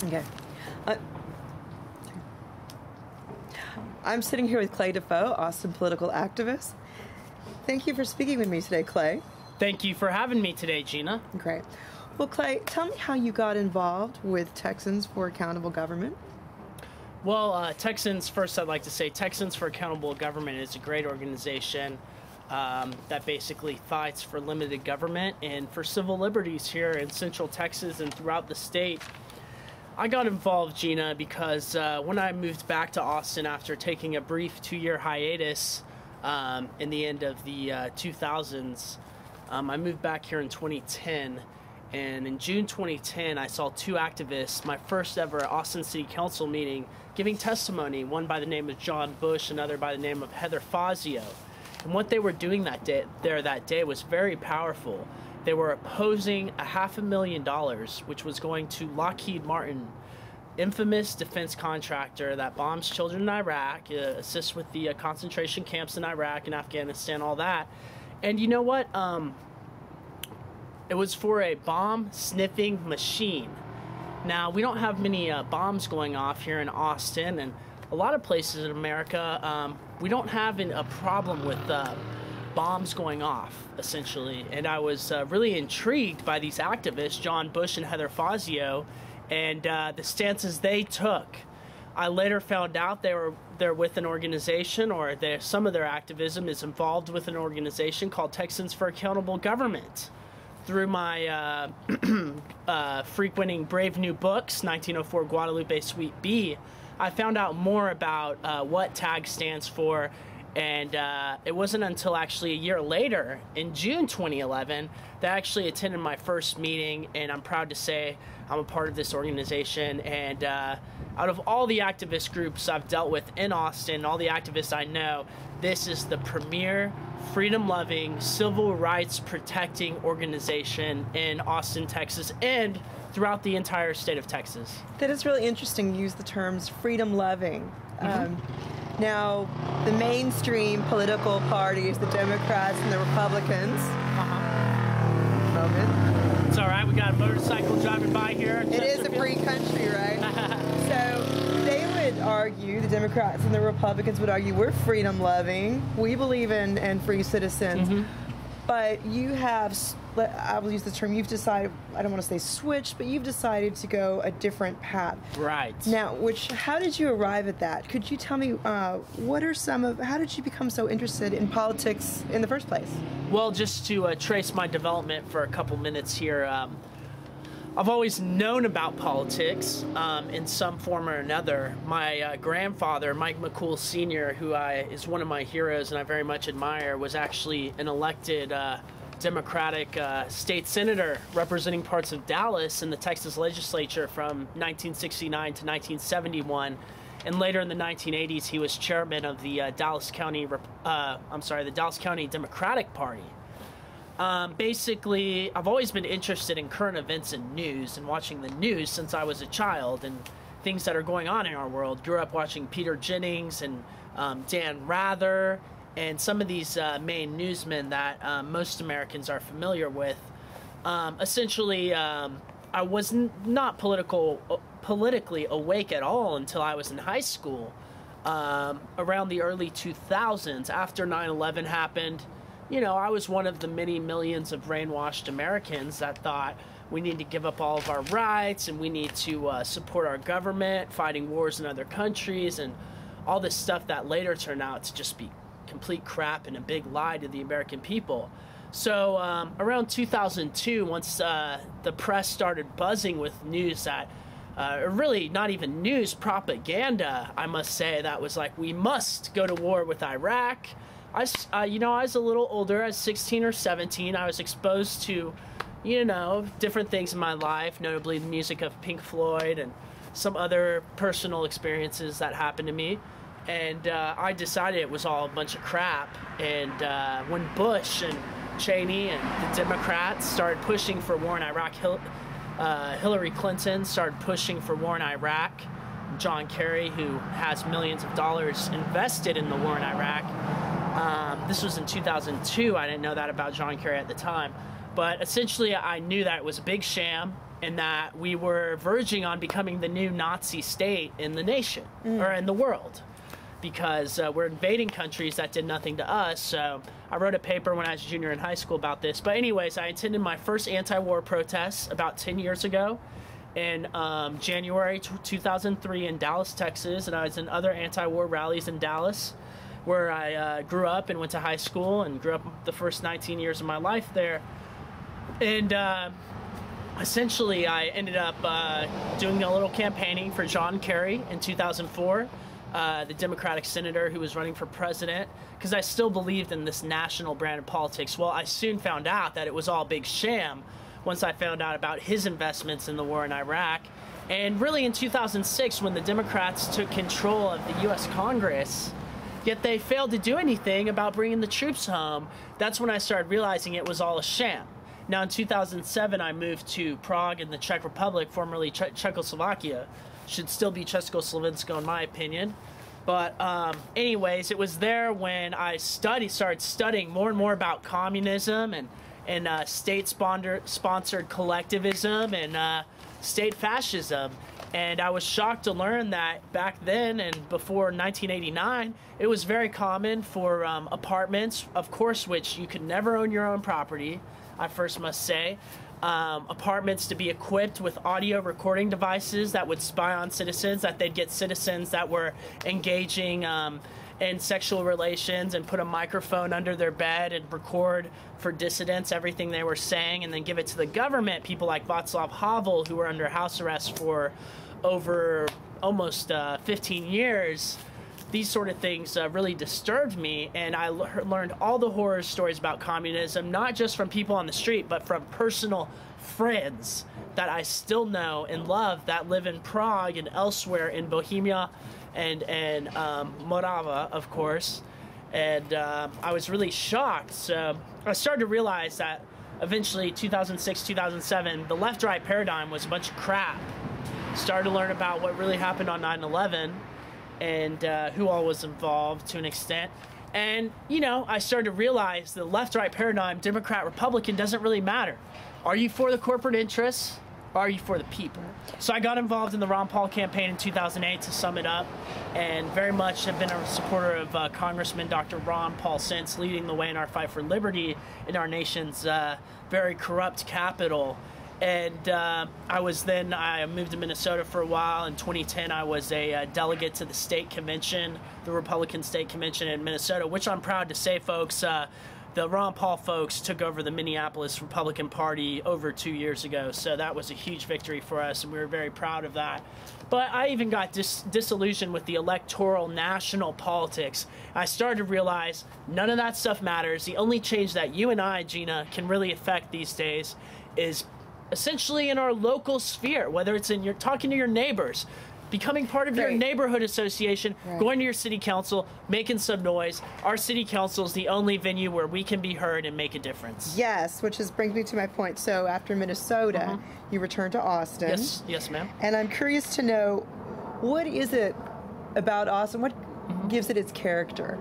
Okay. Uh, I'm sitting here with Clay Dafoe, Austin political activist. Thank you for speaking with me today, Clay. Thank you for having me today, Gina. Great. Well, Clay, tell me how you got involved with Texans for Accountable Government. Well, Texans, first I'd like to say Texans for Accountable Government is a great organization that basically fights for limited government and for civil liberties here in Central Texas and throughout the state. I got involved, Gina, because when I moved back to Austin after taking a brief 2-year hiatus in the end of the 2000s, I moved back here in 2010. And in June 2010, I saw 2 activists, my first ever Austin City Council meeting, giving testimony, one by the name of John Bush, another by the name of Heather Fazio. And what they were doing that day was very powerful. They were opposing a $500,000, which was going to Lockheed Martin, infamous defense contractor that bombs children in Iraq, assists with the concentration camps in Iraq and Afghanistan, all that. And you know what? It was for a bomb-sniffing machine. Now, we don't have many bombs going off here in Austin, and a lot of places in America, we don't have a problem with bombs going off, essentially. And I was really intrigued by these activists, John Bush and Heather Fazio, and the stances they took. I later found out they're with an organization, or some of their activism is involved with an organization called Texans for Accountable Government. Through my frequenting Brave New Books, 1904 Guadalupe Suite B, I found out more about what TAG stands for, and it wasn't until actually a year later, in June 2011, that I actually attended my first meeting, and I'm proud to say I'm a part of this organization. And out of all the activist groups I've dealt with in Austin, all the activists I know, this is the premier freedom-loving, civil rights protecting organization in Austin, Texas, and throughout the entire state of Texas. That is really interesting. You use the terms freedom-loving. Now, the mainstream political parties, the Democrats and the Republicans. Moment. It's all right. We got a motorcycle driving by here. It is a free country, right? So they would argue, the Democrats and the Republicans would argue, we're freedom-loving. We believe in free citizens. But you have, I will use the term, you've decided, I don't want to say switched, but you've decided to go a different path. Right. Now, how did you arrive at that? Could you tell me, how did you become so interested in politics in the first place? Well, just to trace my development for a couple minutes here, I've always known about politics in some form or another. My grandfather, Mike McCool Sr., who is one of my heroes and I very much admire, was actually an elected Democratic state senator representing parts of Dallas in the Texas legislature from 1969 to 1971. And later in the 1980s, he was chairman of the Dallas County Democratic Party. Basically, I've always been interested in current events and news and watching the news since I was a child and things that are going on in our world. Grew up watching Peter Jennings and Dan Rather and some of these main newsmen that most Americans are familiar with. Essentially, I was not politically awake at all until I was in high school. Around the early 2000s, after 9/11 happened, you know, I was one of the many millions of brainwashed Americans that thought we need to give up all of our rights and we need to support our government, fighting wars in other countries, and all this stuff that later turned out to just be complete crap and a big lie to the American people. So around 2002, once the press started buzzing with news that, really not even news, propaganda, I must say, that was like, we must go to war with Iraq. I was a little older. I was 16 or 17. I was exposed to, you know, different things in my life, notably the music of Pink Floyd and some other personal experiences that happened to me. And I decided it was all a bunch of crap. And when Bush and Cheney and the Democrats started pushing for war in Iraq, Hillary Clinton started pushing for war in Iraq, John Kerry, who has millions of dollars invested in the war in Iraq. This was in 2002. I didn't know that about John Kerry at the time. But essentially, I knew that it was a big sham, and that we were verging on becoming the new Nazi state in the nation, or in the world, because we're invading countries that did nothing to us. So I wrote a paper when I was a junior in high school about this. But anyways, I attended my first anti-war protests about 10 years ago in January 2003 in Dallas, Texas, and I was in other anti-war rallies in Dallas, where I grew up and went to high school and grew up the first 19 years of my life there. And essentially, I ended up doing a little campaigning for John Kerry in 2004, the Democratic senator who was running for president, because I still believed in this national brand of politics. Well, I soon found out that it was all a big sham once I found out about his investments in the war in Iraq. And really in 2006, when the Democrats took control of the U.S. Congress, yet they failed to do anything about bringing the troops home, that's when I started realizing it was all a sham. Now, in 2007, I moved to Prague in the Czech Republic, formerly Czechoslovakia. Should still be Československo in my opinion. But anyways, it was there when I started studying more and more about communism and state-sponsored collectivism and state fascism. And I was shocked to learn that back then and before 1989, it was very common for apartments, of course, which you could never own your own property, I first must say, apartments to be equipped with audio recording devices that would spy on citizens, that they'd get citizens that were engaging in sexual relations and put a microphone under their bed and record for dissidents everything they were saying and then give it to the government. People like Václav Havel, who were under house arrest for over almost 15 years. These sort of things really disturbed me, and I learned all the horror stories about communism, not just from people on the street, but from personal friends that I still know and love that live in Prague and elsewhere in Bohemia and Morava, of course. And I was really shocked. So I started to realize that eventually 2006, 2007, the left-right paradigm was a bunch of crap. Started to learn about what really happened on 9/11 and who all was involved to an extent. And, you know, I started to realize the left-right paradigm, Democrat, Republican, doesn't really matter. Are you for the corporate interests, or are you for the people? So I got involved in the Ron Paul campaign in 2008 to sum it up, and very much have been a supporter of Congressman Dr. Ron Paul since, leading the way in our fight for liberty in our nation's very corrupt capital. And I moved to Minnesota for a while. In 2010, I was a delegate to the state convention, the Republican state convention in Minnesota, which I'm proud to say, folks, the Ron Paul folks took over the Minneapolis Republican Party over 2 years ago. So that was a huge victory for us, and we were very proud of that. But I even got disillusioned with the electoral national politics. I started to realize none of that stuff matters. The only change that you and I, Gina, can really affect these days is essentially in our local sphere, whether it's in talking to your neighbors, becoming part of your neighborhood association, going to your city council, making some noise. Our city council is the only venue where we can be heard and make a difference. Yes, which brings me to my point. So after Minnesota, you returned to Austin. Yes, ma'am. And I'm curious to know, what is it about Austin? What gives it its character?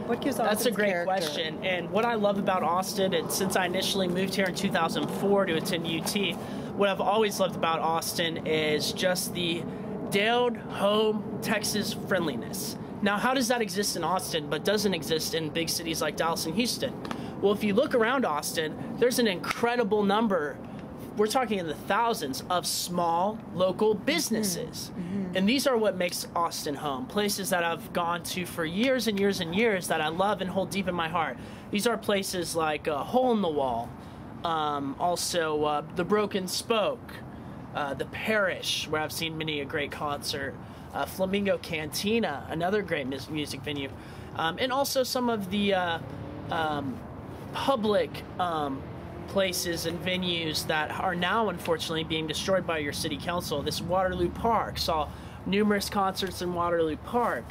What gives Austin That's a great character? question. And what I love about Austin, and since I initially moved here in 2004 to attend UT, what I've always loved about Austin is just the down-home Texas friendliness. Now, how does that exist in Austin but doesn't exist in big cities like Dallas and Houston? Well, if you look around Austin, there's an incredible number, we're talking in the thousands, of small local businesses. And these are what makes Austin home. Places that I've gone to for years and years and years that I love and hold deep in my heart. These are places like Hole in the Wall, also the Broken Spoke, the Parish, where I've seen many a great concert, Flamingo Cantina, another great music venue, and also some of the public places and venues that are now unfortunately being destroyed by your city council. This Waterloo Park, saw numerous concerts in Waterloo Park.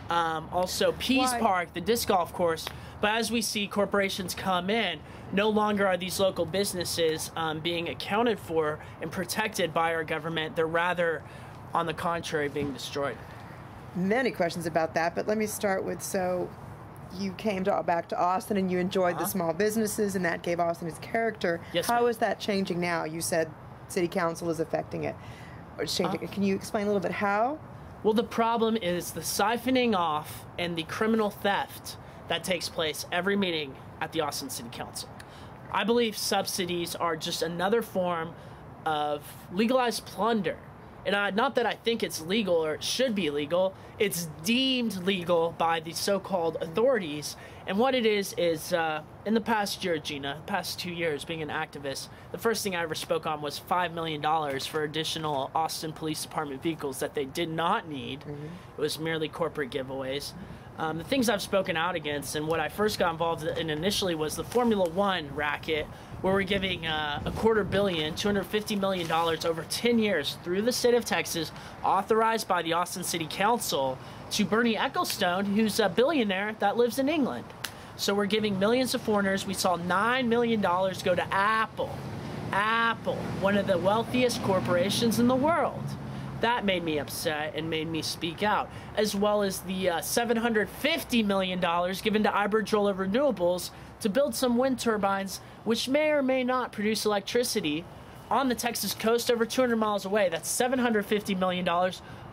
Also Pease Park, the disc golf course. But as we see corporations come in, no longer are these local businesses being accounted for and protected by our government. They're rather, on the contrary, being destroyed. Many questions about that, but let me start with, so you came back to Austin and you enjoyed the small businesses, and that gave Austin its character. Yes, How ma'am. is that changing now? You said city council is affecting it or it's changing it. Can you explain a little bit how? Well, the problem is the siphoning off and the criminal theft that takes place every meeting at the Austin City Council. I believe subsidies are just another form of legalized plunder. And not that I think it's legal or it should be legal, it's deemed legal by the so-called authorities. And what it is in the past year, Gina, past 2 years being an activist, the first thing I ever spoke on was $5 million for additional Austin Police Department vehicles that they did not need. It was merely corporate giveaways. The things I've spoken out against and what I first got involved in initially was the Formula One racket, where we're giving $250 million, $250 million over 10 years through the state of Texas, authorized by the Austin City Council, to Bernie Ecclestone, who's a billionaire that lives in England. So we're giving millions of foreigners. We saw $9 million go to Apple. Apple, one of the wealthiest corporations in the world. That made me upset and made me speak out, as well as the $750 million given to Iberdrola Renewables to build some wind turbines, which may or may not produce electricity on the Texas coast over 200 miles away. That's $750 million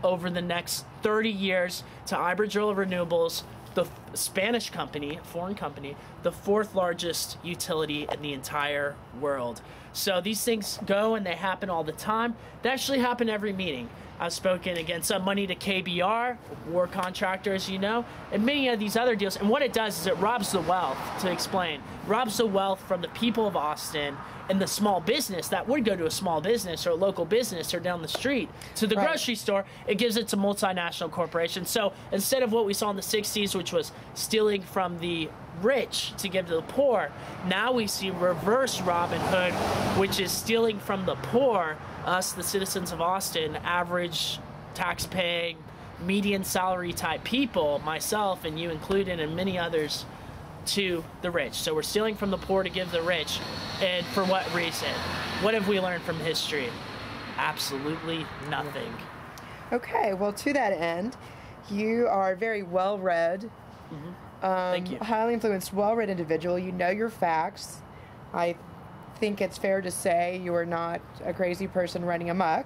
over the next 30 years to Iberdrola Renewables, the Spanish company, foreign company, the fourth largest utility in the entire world. So these things go and they happen all the time. They actually happen every meeting. I've spoken against money to KBR, war contractor, as you know, and many of these other deals. And what it does is it robs the wealth, to explain, robs the wealth from the people of Austin and the small business that would go to a small business or a local business or down the street to the grocery store. It gives it to multinational corporations. So instead of what we saw in the 60s, which was stealing from the rich to give to the poor, now we see reverse Robin Hood, which is stealing from the poor, us, the citizens of Austin, average tax-paying, median salary type people, myself and you included and many others, to the rich. So we're stealing from the poor to give the rich. And for what reason? What have we learned from history? Absolutely nothing. Okay, well, to that end, you are very well-read, Thank you. highly influenced, well-read individual. You know your facts. I think it's fair to say you are not a crazy person running amok.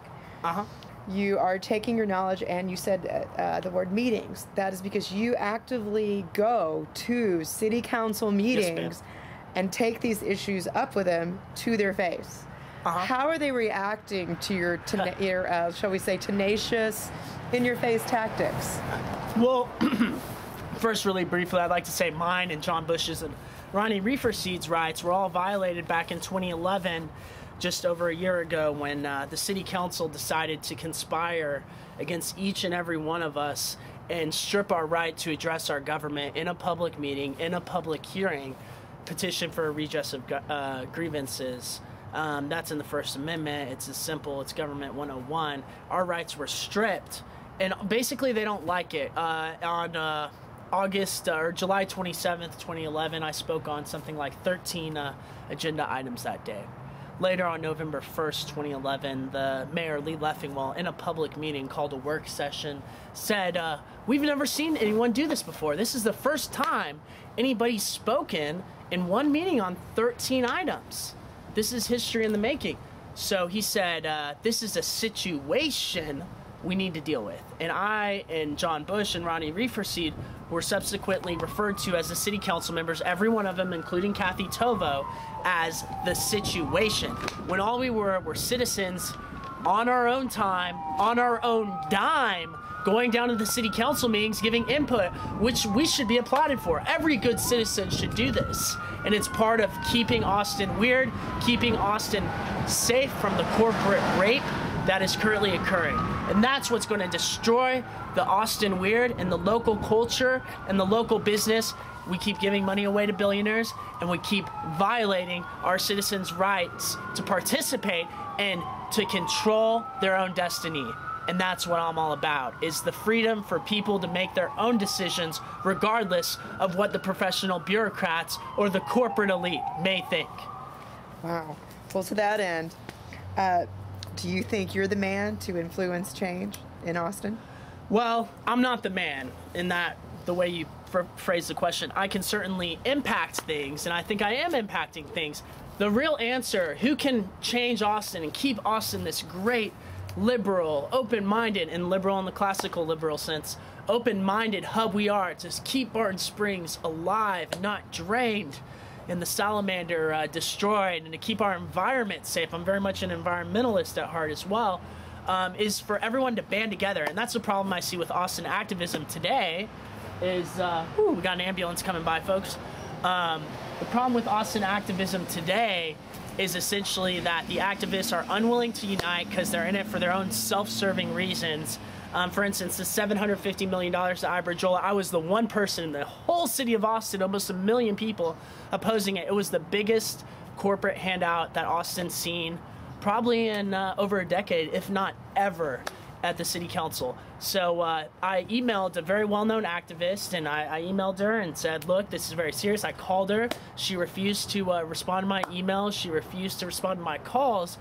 You are taking your knowledge, and you said the word meetings. That is because you actively go to city council meetings and take these issues up with them to their face. How are they reacting to your, shall we say, tenacious, in-your-face tactics? Well, first, really briefly, I'd like to say mine and John Bush's and Ronnie Reeferseed's rights were all violated back in 2011, just over a year ago, when the city council decided to conspire against each and every one of us and strip our right to address our government in a public meeting, in a public hearing, petition for a redress of grievances. That's in the First Amendment. It's as simple. It's Government 101. Our rights were stripped, and basically they don't like it. On August or July 27th, 2011, I spoke on something like 13 agenda items that day. Later on November 1st, 2011, the mayor, Lee Leffingwell, in a public meeting called a work session, said, we've never seen anyone do this before. This is the first time anybody's spoken in one meeting on 13 items. This is history in the making. So he said, this is a situation we need to deal with. And I and John Bush and Ronnie Reeferseed were subsequently referred to as the city council members, every one of them, including Kathy Tovo, as the situation. When all we were citizens on our own time, on our own dime, going down to the city council meetings, giving input, which we should be applauded for. Every good citizen should do this. And it's part of keeping Austin weird, keeping Austin safe from the corporate rape that is currently occurring. And that's what's going to destroy the Austin weird and the local culture and the local business. We keep giving money away to billionaires, and we keep violating our citizens' rights to participate and to control their own destiny. And that's what I'm all about, is the freedom for people to make their own decisions regardless of what the professional bureaucrats or the corporate elite may think. Wow. Well, to that end, do you think you're the man to influence change in Austin? Well, I'm not the man in that, the way you phrase the question. I can certainly impact things, and I think I am impacting things, the real answer, who can change Austin and keep Austin this great, liberal, open-minded, and liberal in the classical liberal sense, open-minded hub we are to keep Barton Springs alive, not drained, and the salamander destroyed, and to keep our environment safe. I'm very much an environmentalist at heart as well, is for everyone to band together. And that's the problem I see with Austin activism today is, we got an ambulance coming by, folks. The problem with Austin activism today is essentially that the activists are unwilling to unite because they're in it for their own self-serving reasons. For instance, the $750 million to Iberjola, I was the one person in the whole city of Austin, almost 1 million people opposing it. It was the biggest corporate handout that Austin's seen probably in over a decade, if not ever, at the city council. So I emailed a very well-known activist, and I emailed her and said, look, this is very serious. I called her. She refused to respond to my emails. She refused to respond to my calls.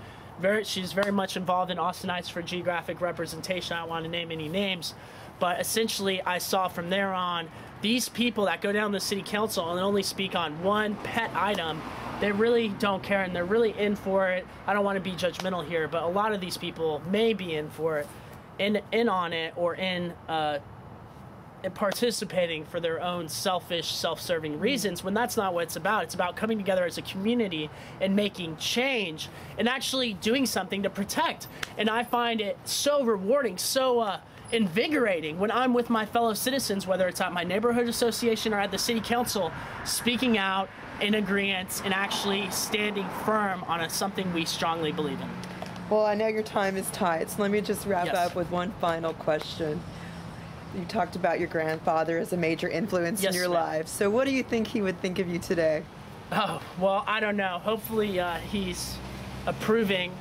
She's very much involved in Austinites for Geographic Representation. I don't want to name any names, but essentially I saw from there on, these people that go down to the city council and only speak on one pet item, they really don't care, and they're really in for it. I don't want to be judgmental here, but a lot of these people may be in for it, in on it, or in participating for their own selfish, self-serving reasons, when that's not what it's about. It's about coming together as a community and making change and actually doing something to protect. And I find it so rewarding, so invigorating when I'm with my fellow citizens, whether it's at my neighborhood association or at the city council, speaking out in agreement and actually standing firm on something we strongly believe in. Well, I know your time is tight, so let me just wrap up with one final question. You talked about your grandfather as a major influence in your life. So what do you think he would think of you today? Oh, well, I don't know. Hopefully he's approving.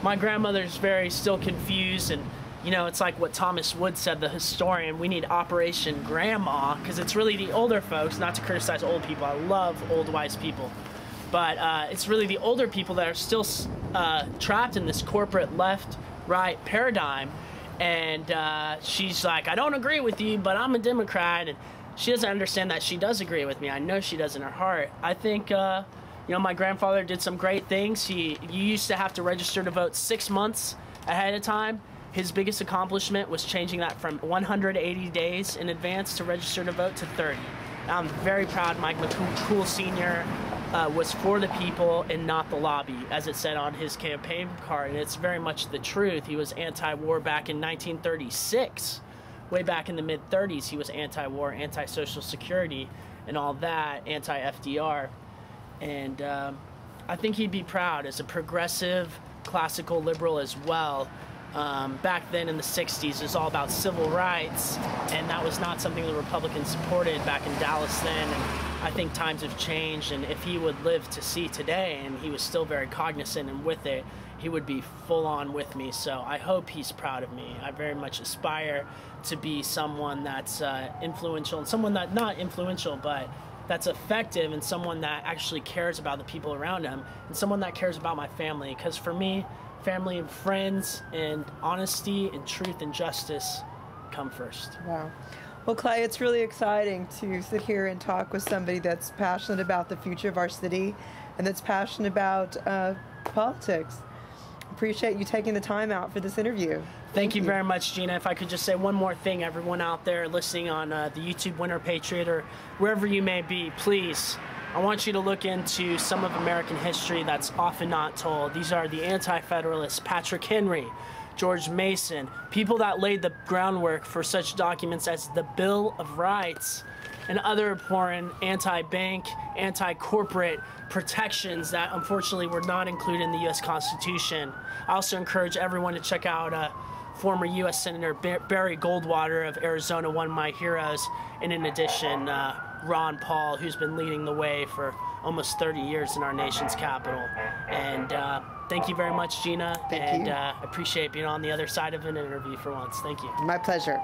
My grandmother's still confused, and you know, it's like what Thomas Wood said, the historian, we need Operation Grandma, because it's really the older folks, not to criticize old people. I love old, wise people. But it's really the older people that are still trapped in this corporate left-right paradigm. And she's like, I don't agree with you, but I'm a Democrat. And she doesn't understand that she does agree with me. I know she does in her heart. I think, you know, my grandfather did some great things. You used to have to register to vote 6 months ahead of time. His biggest accomplishment was changing that from 180 days in advance to register to vote to 30. I'm very proud Mike McCool Sr. Was for the people and not the lobby, as it said on his campaign card, and it's very much the truth. He was anti-war back in 1936. Way back in the mid-30s, he was anti-war, anti-Social Security, and all that, anti-FDR. And I think he'd be proud as a progressive, classical liberal as well. Back then in the 60s, it was all about civil rights, and that was not something the Republicans supported back in Dallas then. And I think times have changed, and if he would live to see today, and he was still very cognizant and with it, he would be full on with me. So I hope he's proud of me. I very much aspire to be someone that's influential, and someone that not influential, but that's effective, and someone that actually cares about the people around him, and someone that cares about my family. Because for me, family and friends and honesty and truth and justice come first. Wow. Well, Clay, it's really exciting to sit here and talk with somebody that's passionate about the future of our city and that's passionate about politics. Appreciate you taking the time out for this interview. Thank you very much, Gina. If I could just say one more thing, everyone out there listening on the YouTube Winter Patriot or wherever you may be, please, I want you to look into some of American history that's often not told. These are the Anti-Federalists, Patrick Henry, George Mason, people that laid the groundwork for such documents as the Bill of Rights and other important anti-bank, anti-corporate protections that unfortunately were not included in the U.S. Constitution. I also encourage everyone to check out former U.S. Senator Barry Goldwater of Arizona, one of my heroes, and in addition, Ron Paul, who's been leading the way for almost 30 years in our nation's capital. And thank you very much, Gina. Thank you. I appreciate being on the other side of an interview for once. Thank you. My pleasure.